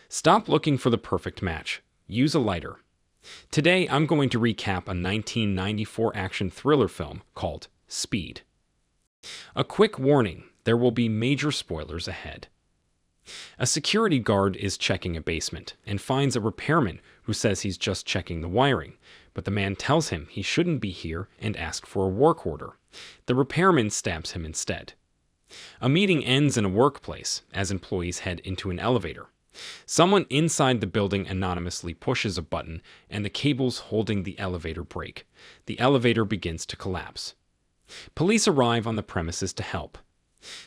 Stop looking for the perfect match. Use a lighter. Today, I'm going to recap a 1994 action thriller film called Speed. A quick warning, there will be major spoilers ahead. A security guard is checking a basement and finds a repairman who says he's just checking the wiring, but the man tells him he shouldn't be here and asks for a work order. The repairman stabs him instead. A meeting ends in a workplace as employees head into an elevator. Someone inside the building anonymously pushes a button and the cables holding the elevator break. The elevator begins to collapse. Police arrive on the premises to help.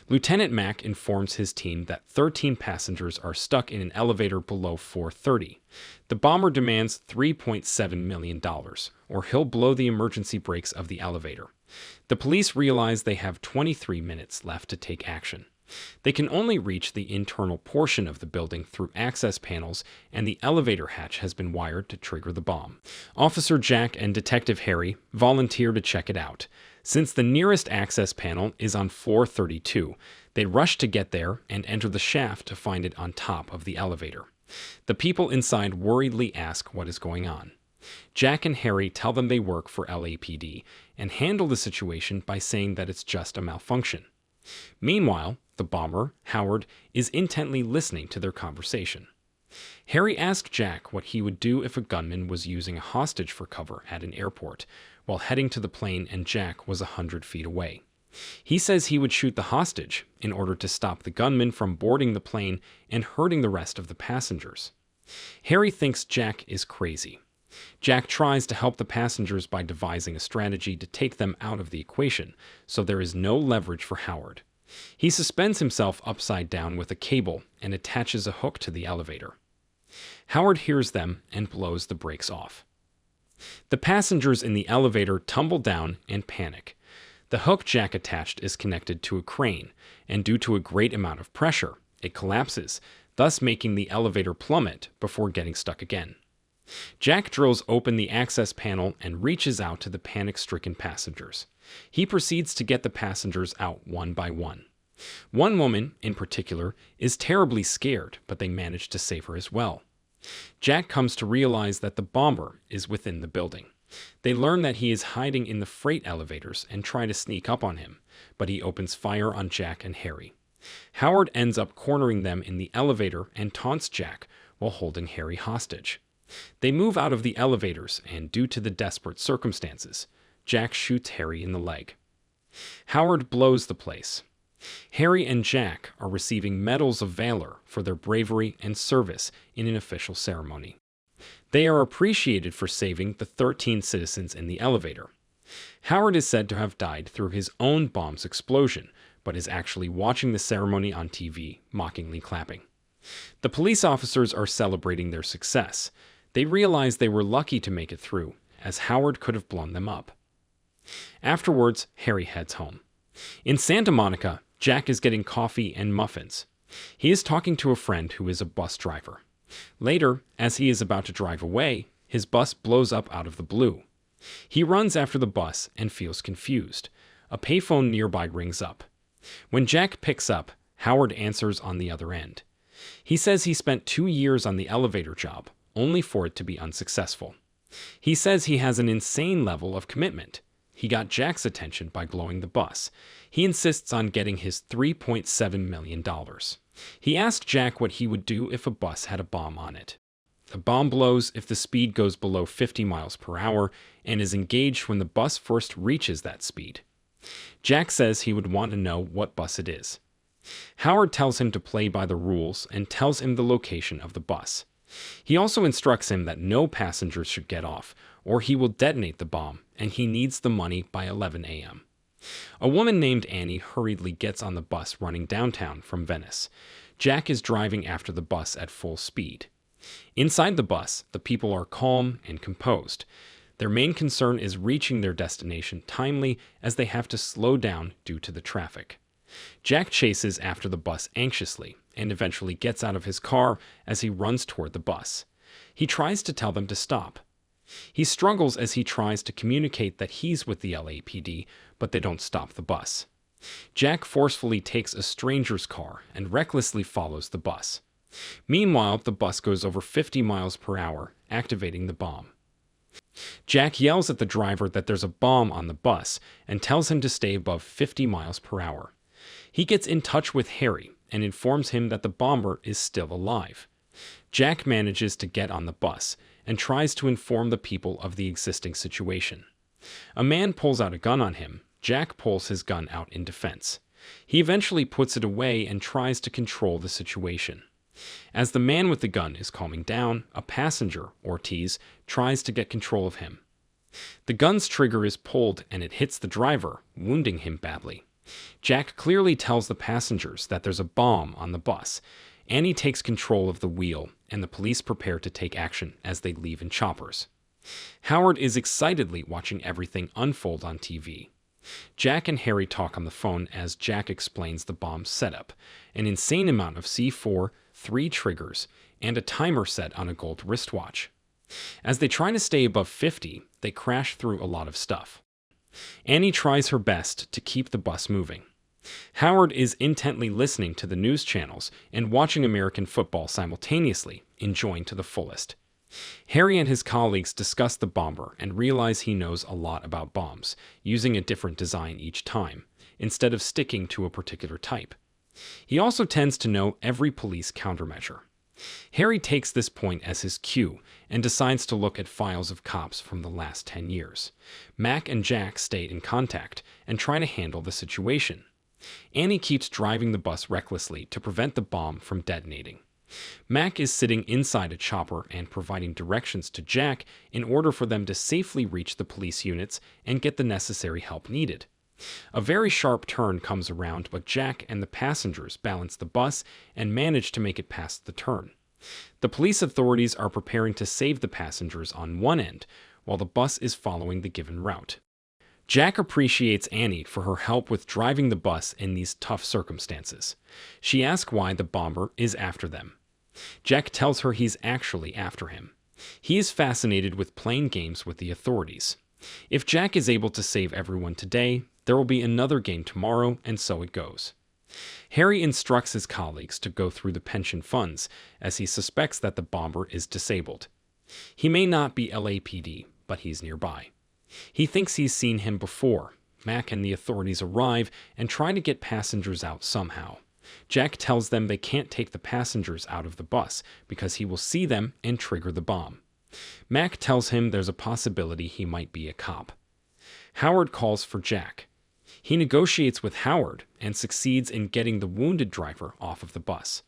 Lieutenant Mack informs his team that 13 passengers are stuck in an elevator below 430. The bomber demands $3.7 million, or he'll blow the emergency brakes of the elevator. The police realize they have 23 minutes left to take action. They can only reach the internal portion of the building through access panels, and the elevator hatch has been wired to trigger the bomb. Officer Jack and Detective Harry volunteer to check it out. Since the nearest access panel is on floor 32, they rush to get there and enter the shaft to find it on top of the elevator. The people inside worriedly ask what is going on. Jack and Harry tell them they work for LAPD and handle the situation by saying that it's just a malfunction. Meanwhile, the bomber, Howard, is intently listening to their conversation. Harry asks Jack what he would do if a gunman was using a hostage for cover at an airport while heading to the plane and Jack was 100 feet away. He says he would shoot the hostage in order to stop the gunman from boarding the plane and hurting the rest of the passengers. Harry thinks Jack is crazy. Jack tries to help the passengers by devising a strategy to take them out of the equation, so there is no leverage for Howard. He suspends himself upside down with a cable and attaches a hook to the elevator. Howard hears them and blows the brakes off. The passengers in the elevator tumble down and panic. The hook Jack attached is connected to a crane, and due to a great amount of pressure, it collapses, thus making the elevator plummet before getting stuck again. Jack drills open the access panel and reaches out to the panic-stricken passengers. He proceeds to get the passengers out one by one. One woman, in particular, is terribly scared, but they manage to save her as well. Jack comes to realize that the bomber is within the building. They learn that he is hiding in the freight elevators and try to sneak up on him, but he opens fire on Jack and Harry. Howard ends up cornering them in the elevator and taunts Jack while holding Harry hostage. They move out of the elevators, and due to the desperate circumstances, Jack shoots Harry in the leg. Howard blows the place. Harry and Jack are receiving medals of valor for their bravery and service in an official ceremony. They are appreciated for saving the 13 citizens in the elevator. Howard is said to have died through his own bomb's explosion, but is actually watching the ceremony on TV, mockingly clapping. The police officers are celebrating their success. They realize they were lucky to make it through, as Howard could have blown them up. Afterwards, Harry heads home. In Santa Monica, Jack is getting coffee and muffins. He is talking to a friend who is a bus driver. Later, as he is about to drive away, his bus blows up out of the blue. He runs after the bus and feels confused. A payphone nearby rings up. When Jack picks up, Howard answers on the other end. He says he spent 2 years on the elevator job, only for it to be unsuccessful. He says he has an insane level of commitment. He got Jack's attention by blowing the bus. He insists on getting his $3.7 million. He asked Jack what he would do if a bus had a bomb on it. The bomb blows if the speed goes below 50 miles per hour and is engaged when the bus first reaches that speed. Jack says he would want to know what bus it is. Howard tells him to play by the rules and tells him the location of the bus. He also instructs him that no passengers should get off, or he will detonate the bomb, and he needs the money by 11 a.m. A woman named Annie hurriedly gets on the bus running downtown from Venice. Jack is driving after the bus at full speed. Inside the bus, the people are calm and composed. Their main concern is reaching their destination timely, as they have to slow down due to the traffic. Jack chases after the bus anxiously and eventually gets out of his car as he runs toward the bus. He tries to tell them to stop. He struggles as he tries to communicate that he's with the LAPD, but they don't stop the bus. Jack forcefully takes a stranger's car and recklessly follows the bus. Meanwhile, the bus goes over 50 miles per hour, activating the bomb. Jack yells at the driver that there's a bomb on the bus and tells him to stay above 50 miles per hour. He gets in touch with Harry and informs him that the bomber is still alive. Jack manages to get on the bus and tries to inform the people of the existing situation. A man pulls out a gun on him. Jack pulls his gun out in defense. He eventually puts it away and tries to control the situation. As the man with the gun is calming down, a passenger, Ortiz, tries to get control of him. The gun's trigger is pulled and it hits the driver, wounding him badly. Jack clearly tells the passengers that there's a bomb on the bus. Annie takes control of the wheel, and the police prepare to take action as they leave in choppers. Howard is excitedly watching everything unfold on TV. Jack and Harry talk on the phone as Jack explains the bomb's setup, an insane amount of C4, 3 triggers, and a timer set on a gold wristwatch. As they try to stay above 50, they crash through a lot of stuff. Annie tries her best to keep the bus moving. Howard is intently listening to the news channels and watching American football simultaneously, enjoying to the fullest. Harry and his colleagues discuss the bomber and realize he knows a lot about bombs, using a different design each time, instead of sticking to a particular type. He also tends to know every police countermeasure. Harry takes this point as his cue and decides to look at files of cops from the last 10 years. Mac and Jack stay in contact and try to handle the situation. Annie keeps driving the bus recklessly to prevent the bomb from detonating. Mac is sitting inside a chopper and providing directions to Jack in order for them to safely reach the police units and get the necessary help needed. A very sharp turn comes around, but Jack and the passengers balance the bus and manage to make it past the turn. The police authorities are preparing to save the passengers on one end, while the bus is following the given route. Jack appreciates Annie for her help with driving the bus in these tough circumstances. She asks why the bomber is after them. Jack tells her he's actually after him. He is fascinated with playing games with the authorities. If Jack is able to save everyone today, there will be another game tomorrow, and so it goes. Harry instructs his colleagues to go through the pension funds, as he suspects that the bomber is disabled. He may not be LAPD, but he's nearby. He thinks he's seen him before. Mac and the authorities arrive and try to get passengers out somehow. Jack tells them they can't take the passengers out of the bus because he will see them and trigger the bomb. Mac tells him there's a possibility he might be a cop. Howard calls for Jack. He negotiates with Howard and succeeds in getting the wounded driver off of the bus.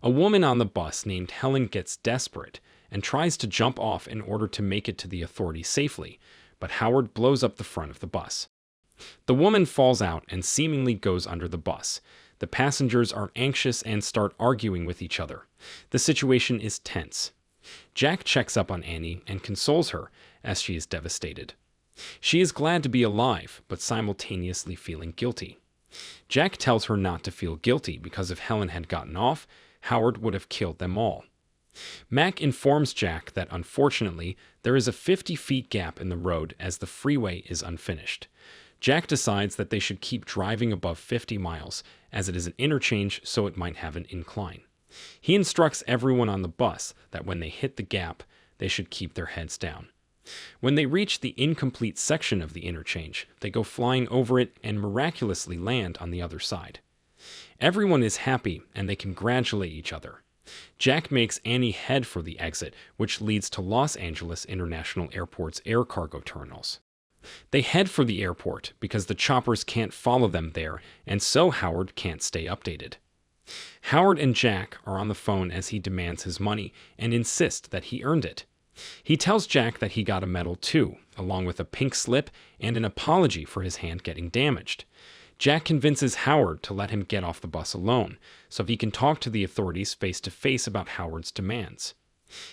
A woman on the bus named Helen gets desperate and tries to jump off in order to make it to the authorities safely, but Howard blows up the front of the bus. The woman falls out and seemingly goes under the bus. The passengers are anxious and start arguing with each other. The situation is tense. Jack checks up on Annie and consoles her as she is devastated. She is glad to be alive, but simultaneously feeling guilty. Jack tells her not to feel guilty because if Helen had gotten off, Howard would have killed them all. Mac informs Jack that unfortunately, there is a 50-foot gap in the road as the freeway is unfinished. Jack decides that they should keep driving above 50 miles, as it is an interchange, so it might have an incline. He instructs everyone on the bus that when they hit the gap, they should keep their heads down. When they reach the incomplete section of the interchange, they go flying over it and miraculously land on the other side. Everyone is happy and they congratulate each other. Jack makes Annie head for the exit, which leads to Los Angeles International Airport's air cargo terminals. They head for the airport because the choppers can't follow them there, and so Howard can't stay updated. Howard and Jack are on the phone as he demands his money and insists that he earned it. He tells Jack that he got a medal too, along with a pink slip and an apology for his hand getting damaged. Jack convinces Howard to let him get off the bus alone, so he can talk to the authorities face to face about Howard's demands.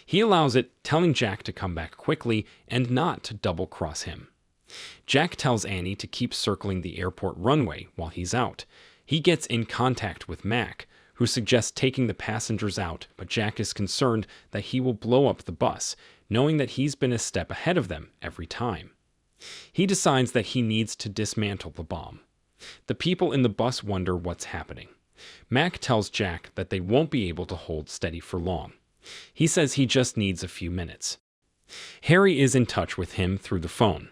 He allows it, telling Jack to come back quickly and not to double-cross him. Jack tells Annie to keep circling the airport runway while he's out. He gets in contact with Mac, who suggests taking the passengers out, but Jack is concerned that he will blow up the bus, knowing that he's been a step ahead of them every time. He decides that he needs to dismantle the bomb. The people in the bus wonder what's happening. Mac tells Jack that they won't be able to hold steady for long. He says he just needs a few minutes. Harry is in touch with him through the phone.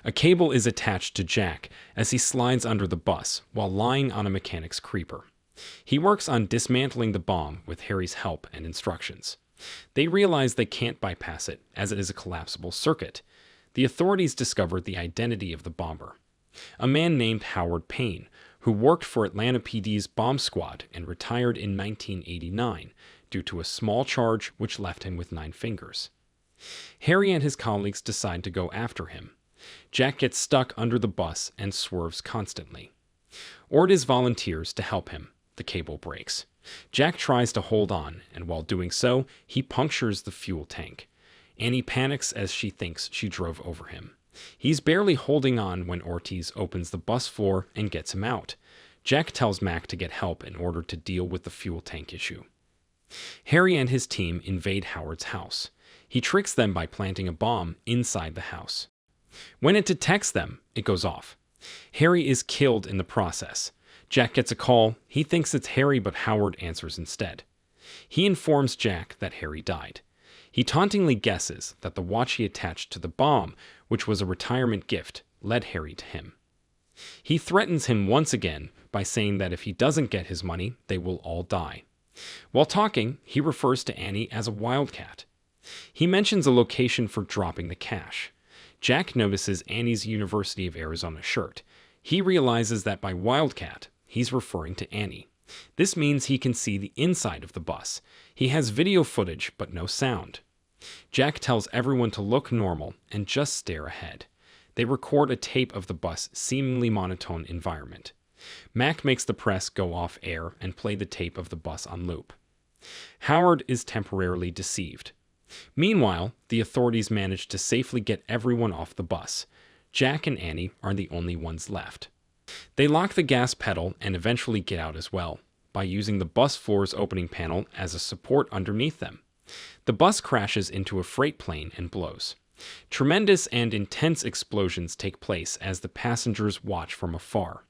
A cable is attached to Jack as he slides under the bus while lying on a mechanic's creeper. He works on dismantling the bomb with Harry's help and instructions. They realize they can't bypass it as it is a collapsible circuit. The authorities discover the identity of the bomber, a man named Howard Payne, who worked for Atlanta PD's bomb squad and retired in 1989 due to a small charge which left him with 9 fingers. Harry and his colleagues decide to go after him. Jack gets stuck under the bus and swerves constantly. Ordis volunteers to help him. The cable breaks. Jack tries to hold on, and while doing so, he punctures the fuel tank. Annie panics as she thinks she drove over him. He's barely holding on when Ortiz opens the bus floor and gets him out. Jack tells Mac to get help in order to deal with the fuel tank issue. Harry and his team invade Howard's house. He tricks them by planting a bomb inside the house. When it detects them, it goes off. Harry is killed in the process. Jack gets a call. He thinks it's Harry, but Howard answers instead. He informs Jack that Harry died. He tauntingly guesses that the watch he attached to the bomb, which was a retirement gift, led Harry to him. He threatens him once again by saying that if he doesn't get his money, they will all die. While talking, he refers to Annie as a wildcat. He mentions a location for dropping the cash. Jack notices Annie's University of Arizona shirt. He realizes that by wildcat, he's referring to Annie. This means he can see the inside of the bus. He has video footage, but no sound. Jack tells everyone to look normal and just stare ahead. They record a tape of the bus' seemingly monotone environment. Mac makes the press go off air and play the tape of the bus on loop. Howard is temporarily deceived. Meanwhile, the authorities manage to safely get everyone off the bus. Jack and Annie are the only ones left. They lock the gas pedal and eventually get out as well, by using the bus floor's opening panel as a support underneath them. The bus crashes into a freight plane and blows. Tremendous and intense explosions take place as the passengers watch from afar.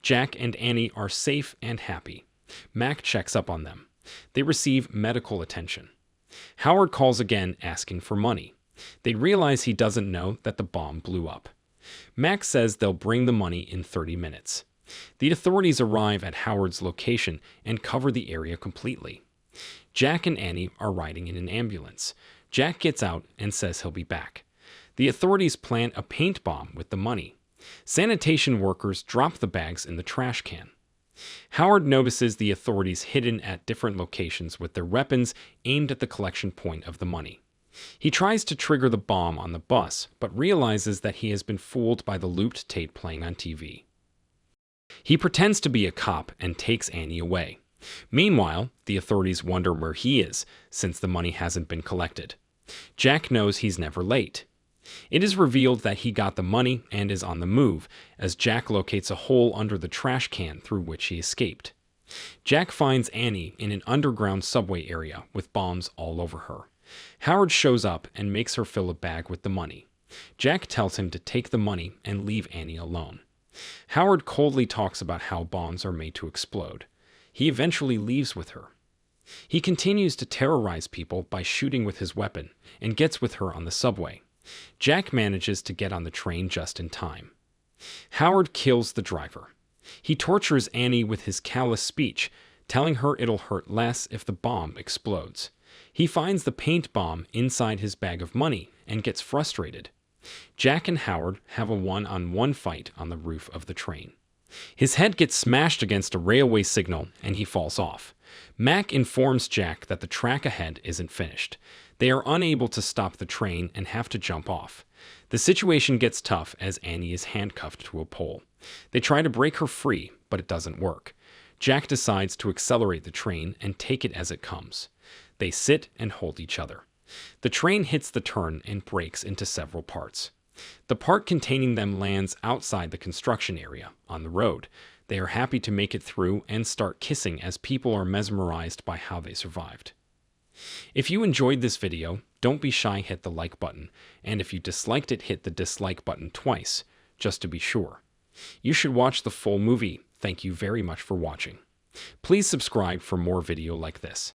Jack and Annie are safe and happy. Mac checks up on them. They receive medical attention. Howard calls again asking for money. They realize he doesn't know that the bomb blew up. Mac says they'll bring the money in 30 minutes. The authorities arrive at Howard's location and cover the area completely. Jack and Annie are riding in an ambulance. Jack gets out and says he'll be back. The authorities plant a paint bomb with the money. Sanitation workers drop the bags in the trash can. Howard notices the authorities hidden at different locations with their weapons aimed at the collection point of the money. He tries to trigger the bomb on the bus, but realizes that he has been fooled by the looped tape playing on TV. He pretends to be a cop and takes Annie away. Meanwhile, the authorities wonder where he is, since the money hasn't been collected. Jack knows he's never late. It is revealed that he got the money and is on the move, as Jack locates a hole under the trash can through which he escaped. Jack finds Annie in an underground subway area with bombs all over her. Howard shows up and makes her fill a bag with the money. Jack tells him to take the money and leave Annie alone. Howard coldly talks about how bombs are made to explode. He eventually leaves with her. He continues to terrorize people by shooting with his weapon and gets with her on the subway. Jack manages to get on the train just in time. Howard kills the driver. He tortures Annie with his callous speech, telling her it'll hurt less if the bomb explodes. He finds the paint bomb inside his bag of money and gets frustrated. Jack and Howard have a one-on-one fight on the roof of the train. His head gets smashed against a railway signal and he falls off. Mac informs Jack that the track ahead isn't finished. They are unable to stop the train and have to jump off. The situation gets tough as Annie is handcuffed to a pole. They try to break her free, but it doesn't work. Jack decides to accelerate the train and take it as it comes. They sit and hold each other. The train hits the turn and breaks into several parts. The part containing them lands outside the construction area, on the road. They are happy to make it through and start kissing as people are mesmerized by how they survived. If you enjoyed this video, don't be shy, hit the like button, and if you disliked it, hit the dislike button twice, just to be sure. You should watch the full movie. Thank you very much for watching. Please subscribe for more video like this.